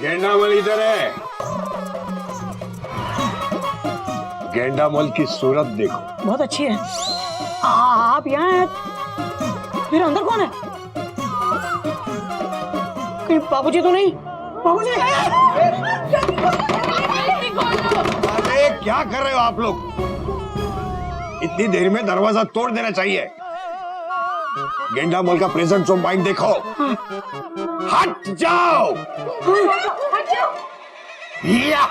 गेंडामल इधर है। गेंडामल की सूरत देखो। बहुत अच्छी है। आप यहाँ हैं, फिर अंदर कौन है? कहीं बाबूजी तो नहीं? बाबूजी! अरे क्या कर रहे हो आप लोग? इतनी देर में दरवाजा तोड़ देना चाहिए। गेंडामल का प्रेजेंस ऑफ माइंड देखो। हट जाओ। या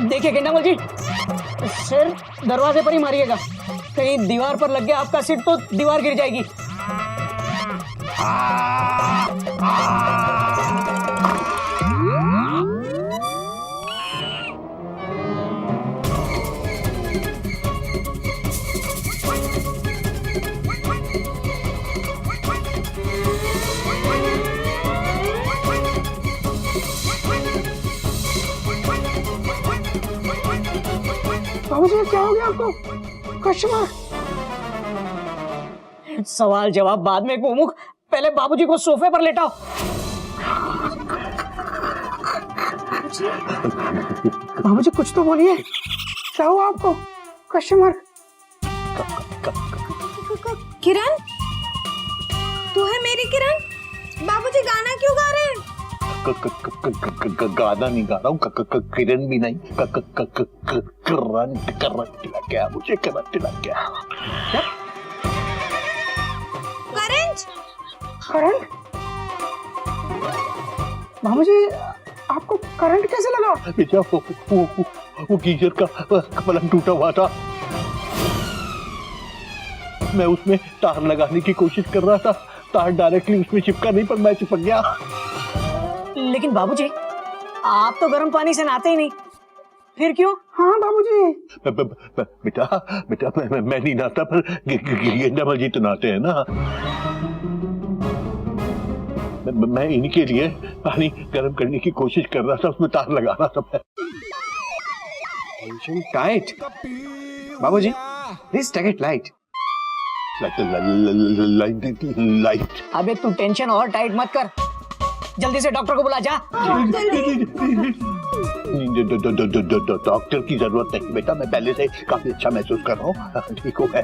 देखिए गेंडामल जी, सिर दरवाजे पर ही मारिएगा। कहीं दीवार पर लग गया आपका सिर तो दीवार गिर जाएगी। बाबूजी क्या हो गया आपको? कश्मीर सवाल जवाब बाद में गोमुख, पहले बाबूजी को सोफे पर लेटाओ। बाबूजी कुछ तो बोलिए, क्या हुआ आपको? कश्मीर किरण, तू है मेरी किरण? बाबूजी गाना क्यों गा रहे हैं? गाना नहीं गा रहा हूँ, किरण भी नहीं, करंट लग गया मुझे, करंट लग गया। करंट? करंट? बाबूजी आपको करंट कैसे लगा? बेटा वो गीजर का पलंग टूटा हुआ था, मैं उसमें तार लगाने की कोशिश कर रहा था, तार डायरेक्टली उसमें चिपका नहीं पर मैं चिपक गया। लेकिन बाबूजी आप तो गर्म पानी से नहाते ही नहीं, फिर क्यों? हाँ बाबूजी। बेटा बेटा मैं नहीं नहाता, पर गेंडामल जी तो नहाते हैं ना। मैं इनके लिए पानी गर्म करने की कोशिश कर रहा था, उसमें तार लगा रहा था मैं। टेंशन टाइट बाबूजी, please take it light. Light. अबे तू टेंशन और टाइट मत कर, जल्दी से डॉक्टर को बुला जा। डॉक्टर की जरूरत नहीं बेटा, मैं पहले से काफी अच्छा महसूस कर रहा हूँ, ठीक हो गया।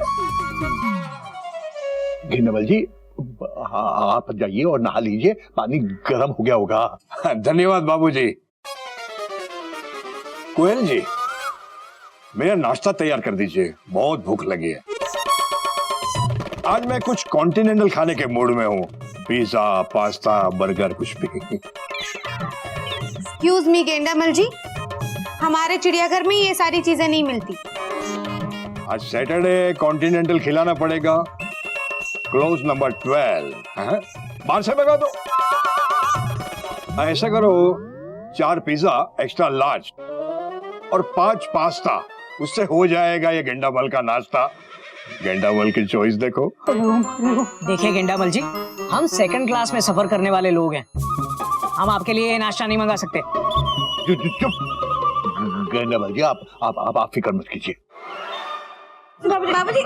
गेंडामल जी आप जाइए और नहा लीजिए, पानी गर्म हो गया होगा। धन्यवाद बाबूजी। कोयल जी मेरा नाश्ता तैयार कर दीजिए, बहुत भूख लगी है। आज मैं कुछ कॉन्टिनेंटल खाने के मूड में हूँ, पिज्जा पास्ता बर्गर कुछ भी। एक्सक्यूज मी गेंडामल जी, हमारे चिड़ियाघर में ये सारी चीजें नहीं मिलती। आज सैटरडे कॉन्टिनेंटल खिलाना पड़ेगा। क्लोज नंबर 12 बाहर से लगा दो। ऐसा करो 4 पिज्जा एक्स्ट्रा लार्ज और 5 पास्ता, उससे हो जाएगा ये गेंडामल का नाश्ता। गेंडामल की चॉइस देखो। देखिए गेंडामल जी, हम सेकंड क्लास में सफर करने वाले लोग हैं, हम आपके लिए नाश्ता नहीं मंगा सकते। चुप गेंडामल जी, आप फिक्र मत कीजिए। बाबूजी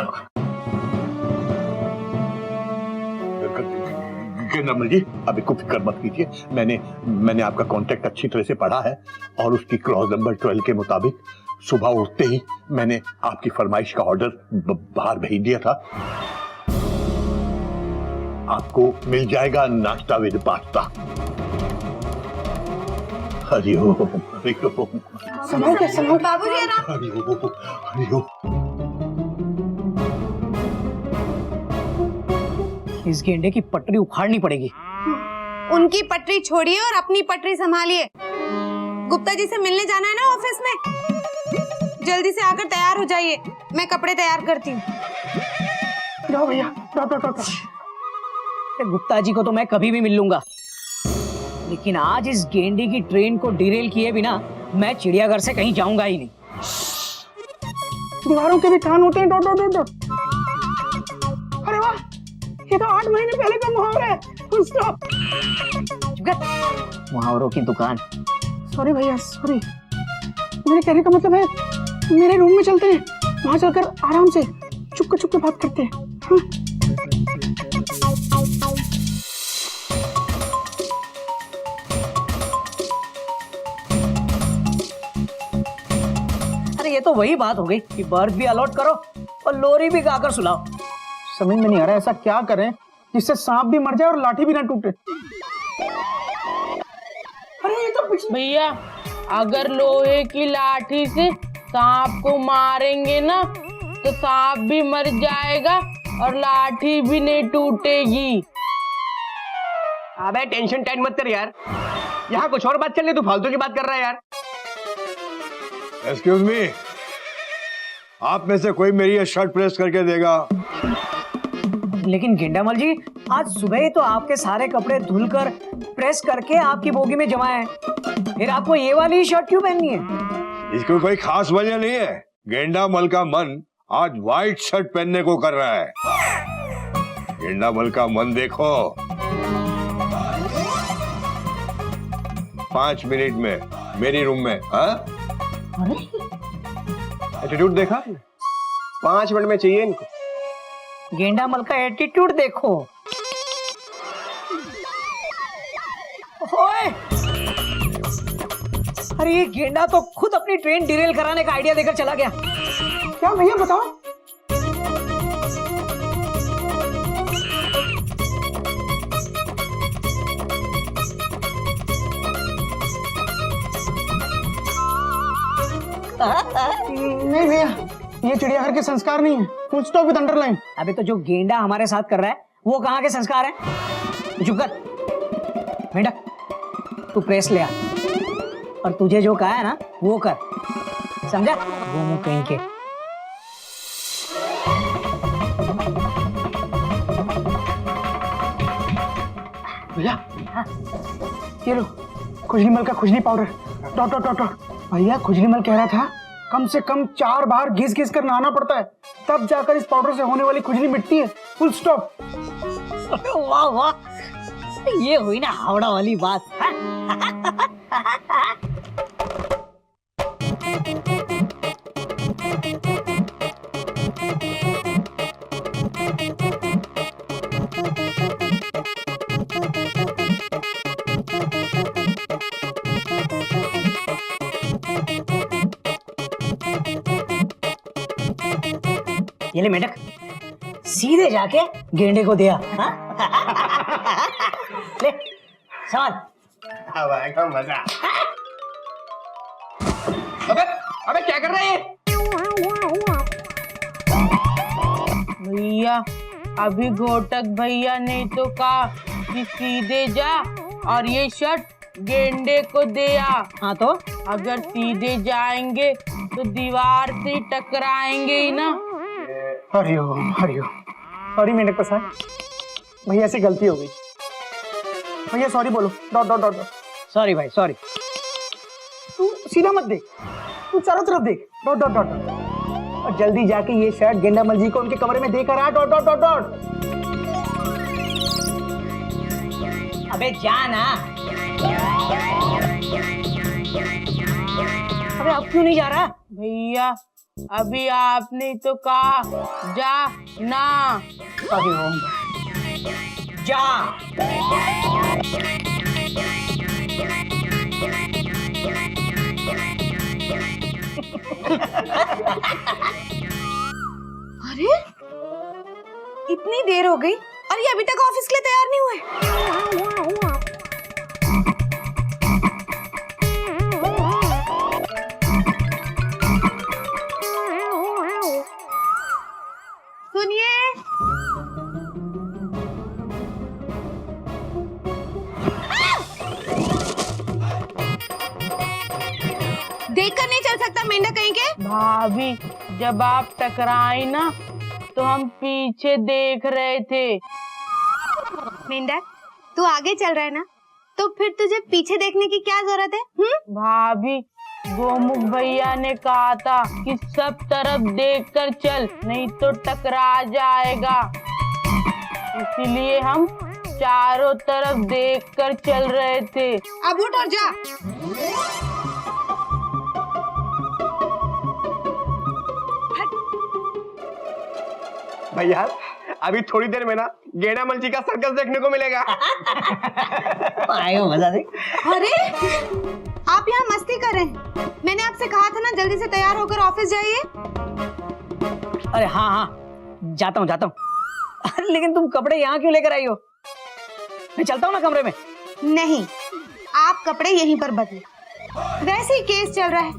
गेंडामल जी अभी कोई फिक्र मत कीजिए, मैंने आपका कॉन्ट्रैक्ट अच्छी तरह से पढ़ा है और उसकी क्लॉज नंबर 12 के मुताबिक सुबह उठते ही मैंने आपकी फरमाइश का ऑर्डर बाहर भेज दिया था। आपको मिल जाएगा नाश्ता विद पास्ता। हरिओम हरिओम। संभाल के संभाल। बाबूजी आराम। हरिओम हरिओम। इस गेंडे की पटरी उखाड़नी पड़ेगी। उनकी पटरी छोड़िए और अपनी पटरी संभालिए। गुप्ता जी से मिलने जाना है ना ऑफिस में, जल्दी से आकर तैयार हो जाइए, मैं कपड़े तैयार करती हूँ। जाओ भैया, गुप्ता जी को तो मैं कभी भी मिल लूंगा, लेकिन आज इस गेंडे की ट्रेन को डिरेल किए बिना मैं चिड़ियाघर से कहीं जाऊंगा ही नहीं। दीवारों के भी कान होते हैं, डॉट डॉट डॉट डॉट। अरे वाह, ये तो 8 महीने पहले का मुहावरा है। मुहावरों की दुकान। सॉरी भैया सॉरी, मेरे कहने का मतलब है मेरे रूम में चलते हैं, वहां चलकर आराम से चुपके बात करते हैं। हाँ? ये तो वही बात हो गई कि बर्थ भी अलॉट करो और लोरी भी गाकर सुलाओ। समझ में नहीं आ रहा ऐसा क्या करें जिससे सांप भी मर जाए और लाठी भी ना टूटे। अरे ये तो भैया अगर लोहे की लाठी से सांप को मारेंगे ना तो सांप भी मर जाएगा और लाठी भी नहीं टूटेगी। अबे टेंशन टाइट मत कर यार, यहाँ कुछ और बात चल रही, तू फालतू की बात कर रहा है यार। एक्सक्यूज मी, आप में से कोई मेरी ये शर्ट प्रेस करके देगा? लेकिन गेंडामल जी, आज सुबह ही तो आपके सारे कपड़े धुलकर प्रेस करके आपकी बोगी में जमा है, फिर आपको ये वाली शर्ट क्यों पहननी है? इसको कोई खास वजह नहीं है। गेंडामल का मन आज व्हाइट शर्ट पहनने को कर रहा है। गेंडामल का मन देखो, 5 मिनट में मेरी रूम में। हाँ, एटीट्यूड देखा, 5 मिनट में चाहिए इनको। गेंडामल का एटीट्यूड देखो। ओए! अरे ये गेंडा तो खुद अपनी ट्रेन डिरेल कराने का आइडिया देकर चला गया। क्या भैया बताओ। नहीं भैया, ये चिड़ियाघर के संस्कार नहीं है। Full stop with underline. अबे तो जो गेंडा हमारे साथ कर रहा है वो कहाँ के संस्कार है? चुप कर बेटा, तू प्रेस ले आ और तुझे जो कहा है ना वो कर, समझा? वो मुंह कहीं के। भैया ये लो, खुजलीमल का खुजली powder. Dot dot dot dot. भैया खुजलीमल कह रहा था कम से कम 4 बार घिस घिस कर नहाना पड़ता है, तब जाकर इस पाउडर से होने वाली खुजली मिटती है। Full stop. वाह वाह, ये हुई ना हावड़ा वाली बात। ये ले मेढक, सीधे जाके गेंडे को दिया। हाँ? ले सवाल। अब आएगा मजा। अबे क्या कर रहा है ये? भैया अभी घोटक भैया ने तो कहा कि सीधे जा और ये शर्ट गेंडे को दे आ। हाँ तो अगर सीधे जाएंगे तो दीवार से टकराएंगे ही ना। हरिओम हरिओम। सॉरी मेंढक प्रसाद, भैया से गलती हो गई। भैया सॉरी बोलो। Dot dot dot. सॉरी भाई, सॉरी। तू सीधा मत देख, तू चारों तरफ देख। Dot dot dot dot. और जल्दी जाके ये शर्ट गेंडामल जी को उनके कमरे में देकर आ। Dot dot dot dot. अबे जा ना। अबे अब क्यों नहीं जा रहा? भैया अभी आपने तो कहा जा ना। हरिओम। जा। अरे इतनी देर हो गई और ये अभी तक ऑफिस के लिए तैयार नहीं हुए। सुनिए, देखकर नहीं चल सकता मेंढक कहीं के। भाभी जब आप टकराई ना तो हम पीछे देख रहे थे। मेंढक तू आगे चल रहा है ना, तो फिर तुझे पीछे देखने की क्या जरूरत है? भाभी गोमुख भैया ने कहा था कि सब तरफ देखकर चल, नहीं तो टकरा जाएगा। इसीलिए हम चारों तरफ देखकर चल रहे थे। अब उठ और जा। भैया अभी थोड़ी देर में ना गेंडामल जी का सर्कस देखने को मिलेगा। आएगा मजा देख। अरे आप यहाँ मस्ती कर रहे हैं। मैंने आपसे कहा था ना जल्दी से तैयार होकर ऑफिस जाइए। अरे हाँ हाँ, जाता हूँ जाता हूँ। अरे लेकिन तुम कपड़े यहाँ क्यों लेकर आई हो? मैं चलता हूँ ना कमरे में। नहीं, आप कपड़े यहीं पर बदले। वैसे ही केस चल रहा है,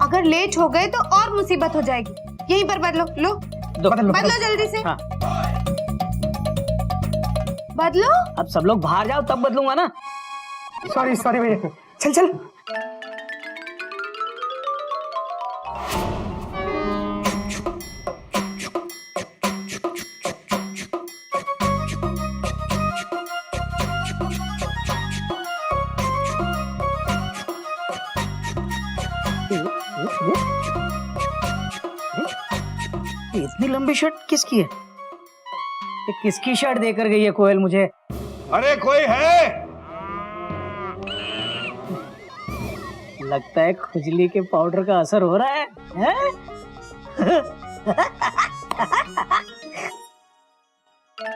अगर लेट हो गए तो और मुसीबत हो जाएगी। यहीं पर बदलो। लो बदलो जल्दी से। हाँ। बदलो। अब सब लोग बाहर जाओ तब बदलूंगा ना। सॉरी सॉरी भैया, चल चल। इतनी लंबी शर्ट किसकी है? ये किसकी शर्ट देकर गई है कोयल मुझे? अरे कोई है? लगता है खुजली के पाउडर का असर हो रहा है, हैं?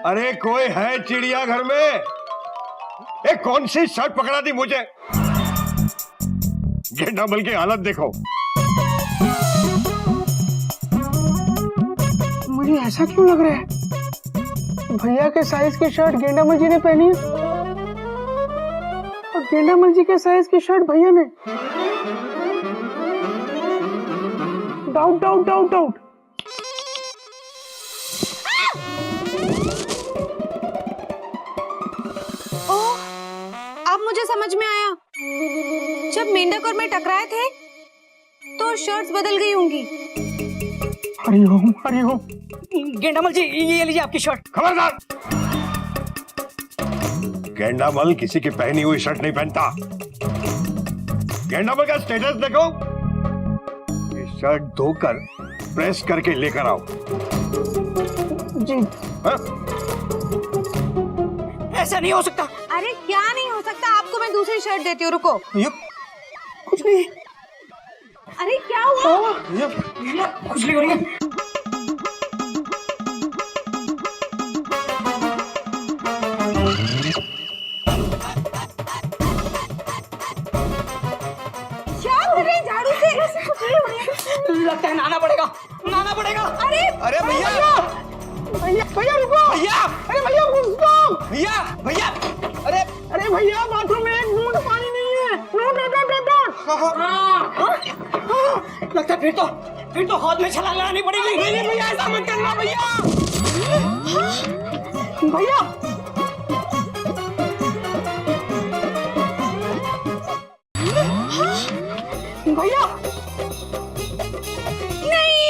अरे कोई है चिड़ियाघर में? एक कौन सी शर्ट पकड़ा दी मुझे? गेंडामल की हालत देखो। मुझे ऐसा क्यों लग रहा है भैया के साइज की शर्ट गेंडामल जी ने पहनी है और गेंडामल जी के साइज की शर्ट भैया ने। Doubt doubt doubt doubt. Oh, अब मुझे समझ में आया। जब मेंढक और मैं टकराए थे तो शर्ट्स बदल गई होंगी। हरिओम हरिओम। गेंडामल जी ये लीजिए आपकी शर्ट। खबरदार! गेंडामल किसी की पहनी हुई शर्ट नहीं पहनता। गेंडामल का स्टेटस देखो। ये शर्ट धोकर प्रेस करके लेकर आओ। जी। हाँ? ऐसा नहीं हो सकता। अरे क्या नहीं हो सकता? आपको मैं दूसरी शर्ट देती हूँ, रुको। कुछ नहीं। अरे क्या हुआ? खुजली हो रही है। क्या कर रहे हैं झाड़ू से? लगता है नहाना पड़ेगा, नहाना पड़ेगा। अरे अरे भैया भैया भैया रुको। भैया अरे भैया रुको। भैया भैया अरे अरे भैया बाथरूम में एक बूंद पानी नहीं है। No no no no no. लगता है फिर तो हाथ में छलांग लगानी पड़ेगी। नहीं भैया ऐसा मत करना भैया। भैया भैया नहीं,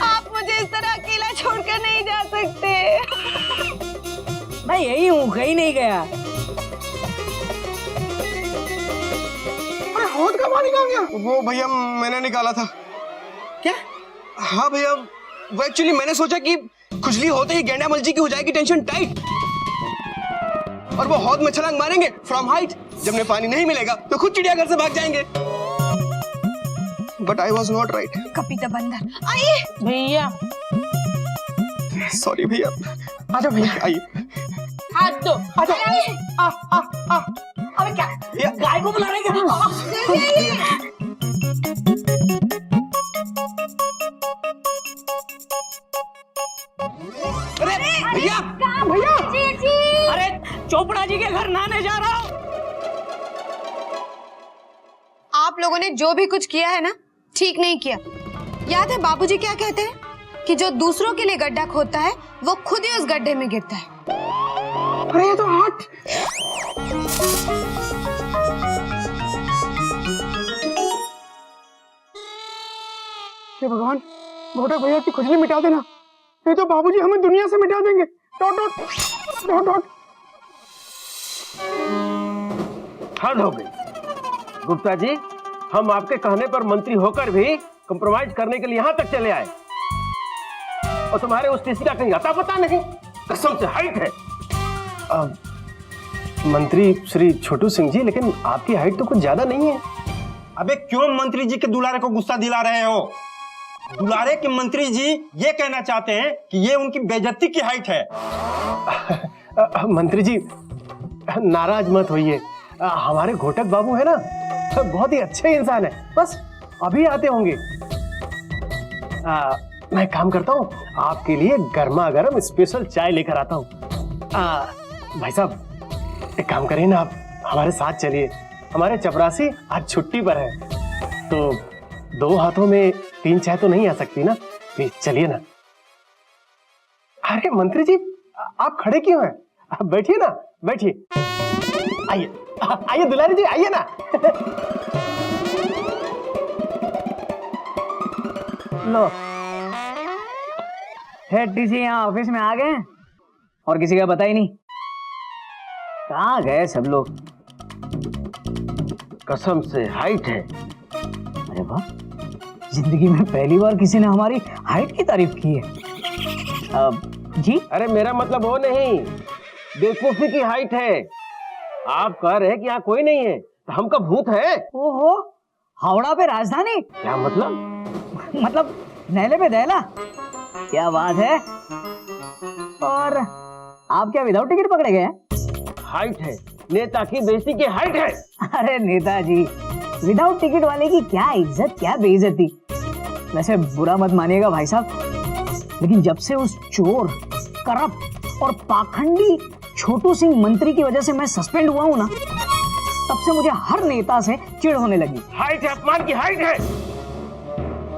आप मुझे इस तरह अकेला छोड़कर नहीं जा सकते। मैं यही हूँ, कहीं नहीं गया। अरे हौद का पानी कहाँ गया? वो भैया मैंने निकाला था। क्या? हाँ भैया, वो एक्चुअली मैंने सोचा कि खुजली होते ही गेंडामल जी की हो जाएगी टेंशन टाइट और वो हौद में छलांग मारेंगे फ्रॉम हाइट। जब उन्हें पानी नहीं मिलेगा तो खुद चिड़ियाघर से भाग जाएंगे। But I was not right. कपीता बंदर। आइए भैया सॉरी भैया। आजा भैया। आइए। हाथ दो। आजा। अबे क्या गाय को बुला रहे हैं? अरे भैया भैया अरे चोपड़ा जी के घर नहाने जा रहा हूँ। आप लोगों ने जो भी कुछ किया है ना, ठीक नहीं किया। याद है बाबूजी क्या कहते हैं कि जो दूसरों के लिए गड्ढा खोदता है वो खुद ही उस गड्ढे में गिरता है। अरे ये तो हाथ। हे भगवान, भोटक भैया की खुजली मिटा देना, नहीं तो बाबूजी हमें दुनिया से मिटा देंगे। Dot dot dot dot. हद हो गई गुप्ता जी, हम आपके कहने पर मंत्री होकर भी कंप्रोमाइज करने के लिए यहाँ तक चले आए और तुम्हारे उस टीसी का कहीं अता पता नहीं। कसम से हाइट है। मंत्री श्री छोटू सिंह जी, लेकिन आपकी हाइट तो कुछ ज्यादा नहीं है। अबे क्यों मंत्री जी के दुलारे को गुस्सा दिला रहे हो? दुलारे के मंत्री जी ये कहना चाहते हैं कि ये उनकी बेइज्जती की हाइट है। मंत्री जी नाराज मत होइए, हमारे घोटक बाबू है ना, बहुत ही अच्छे इंसान है, बस अभी आते होंगे। मैं काम करता हूँ, आपके लिए गर्मा गर्म स्पेशल चाय लेकर आता हूँ। भाई साहब एक काम करिए ना, आप हमारे साथ चलिए। हमारे चपरासी आज छुट्टी पर है, तो 2 हाथों में 3 चाय तो नहीं आ सकती ना, प्लीज चलिए ना। अरे मंत्री जी आप खड़े क्यों हैं? आप बैठिए ना, बैठिए। आइए आइए दुलारी जी, आइए ना। लो, हेड डीसी यहाँ ऑफिस में आ गए और किसी का पता ही नहीं। कहाँ गए सब लोग? कसम से हाइट है। अरे वाह, जिंदगी में पहली बार किसी ने हमारी हाइट की तारीफ की है। जी अरे मेरा मतलब वो नहीं, बेवकूफी की हाइट है। आप कह रहे हैं कि यहाँ कोई नहीं है, तो हम का भूत है? ओहो, हावड़ा पे राजधानी? क्या मतलब? मतलब नैले पे दहला? क्या बात है। और आप क्या विदाउट टिकट पकड़े गए? हाइट है, नेता की बेइज्जती की हाइट है। अरे नेताजी, विदाउट टिकट वाले की क्या इज्जत क्या बेइज्जती। वैसे बुरा मत मानिएगा भाई साहब, लेकिन जब से उस चोर, करप्ट और पाखंडी छोटू सिंह मंत्री की वजह से मैं सस्पेंड हुआ हूं ना, तब से मुझे हर नेता से चिढ़ होने लगी। हाइट है, अपमान की हाइट है।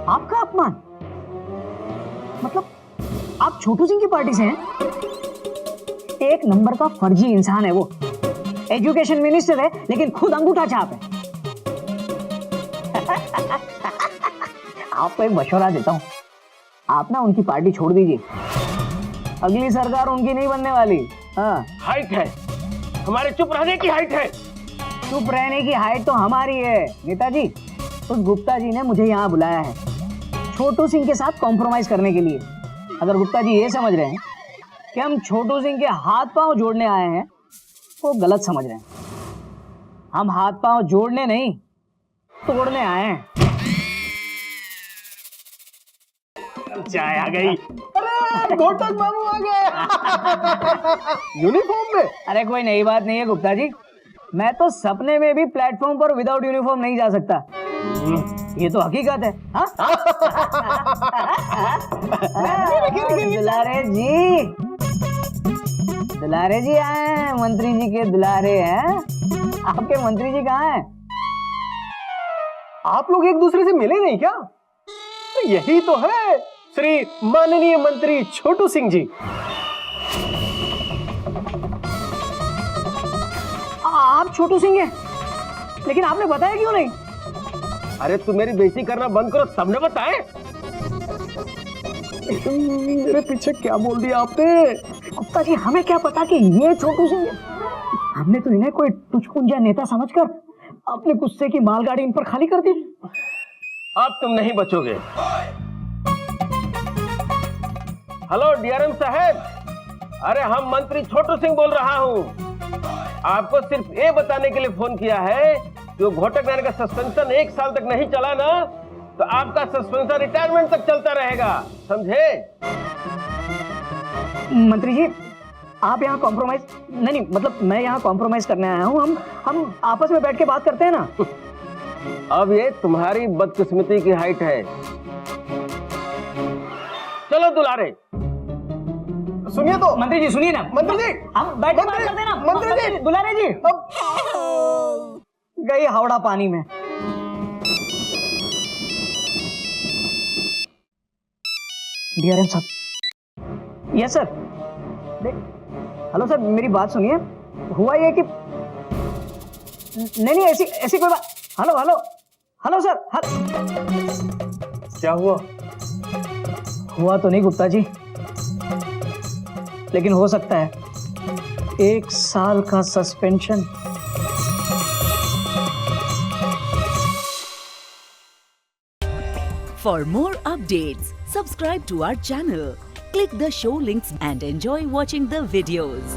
आपका अपमान? मतलब आप छोटू सिंह की पार्टी से हैं? एक नंबर का फर्जी इंसान है वो। एजुकेशन मिनिस्टर है लेकिन खुद अंगूठा छाप है। आपको एक मशवरा देता हूं, आप ना उनकी पार्टी छोड़ दीजिए, अगली सरकार उनकी नहीं बनने वाली। हाँ, हाइट है, हमारे चुप रहने की हाइट है। चुप रहने की हाइट तो हमारी है नेताजी। उस गुप्ता जी ने मुझे यहाँ बुलाया है छोटू सिंह के साथ कॉम्प्रोमाइज करने के लिए। अगर गुप्ता जी ये समझ रहे हैं कि हम छोटू सिंह के हाथ पांव जोड़ने आए हैं, वो गलत समझ रहे हैं। हम हाथ पांव जोड़ने नहीं, तोड़ने आए हैं। चाय आ गई। अरे घोटक बाबू आ गए। यूनिफॉर्म में? अरे कोई नई बात नहीं है गुप्ता जी, मैं तो सपने में भी प्लेटफॉर्म पर विदाउट यूनिफॉर्म नहीं जा सकता। ये तो हकीकत है। हाँ? दुलारे जी, दुलारे जी आए हैं, मंत्री जी के दुलारे हैं। आपके मंत्री जी कहाँ हैं? आप लोग एक दूसरे से मिले नहीं क्या? तो यही तो है श्री माननीय मंत्री छोटू सिंह जी। आप छोटू सिंह हैं, लेकिन आपने बताया क्यों नहीं? अरे तू मेरी बेइज्जती करना बंद करो, सबने बताए। मेरे पीछे क्या बोल दिया आपने? गुप्ता जी हमें क्या पता कि ये छोटू सिंह है। हमने तो इन्हें कोई टुचपुंजा नेता समझकर अपने गुस्से की मालगाड़ी इन पर खाली कर दी। अब तुम नहीं बचोगे। हेलो डीआरएम साहब, अरे हम मंत्री छोटू सिंह बोल रहा हूँ। आपको सिर्फ ये बताने के लिए फोन किया है कि घोटक नायर का सस्पेंशन 1 साल तक नहीं चला ना, तो आपका सस्पेंशन रिटायरमेंट तक चलता रहेगा, समझे? मंत्री जी आप यहाँ कॉम्प्रोमाइज नहीं, मतलब मैं यहाँ कॉम्प्रोमाइज करने आया हूँ। हम आपस में बैठ के बात करते हैं ना। अब ये तुम्हारी बदकिस्मती की हाइट है। चलो दुलारे। सुनिए तो मंत्री जी, सुनिए ना। मंत्री जी, हम बैठ के बात करते हैं ना। मंत्री जी, दुलारे जी गई हावड़ा पानी में। डीआरएम साहब। Yes sir. हेलो सर, मेरी बात सुनिए। हुआ ये कि नहीं ऐसी कोई बात। Hello hello hello sir. क्या हुआ? हुआ तो नहीं गुप्ता जी, लेकिन हो सकता है 1 साल का suspension. For more updates, subscribe to our channel, click the show links and enjoy watching the videos.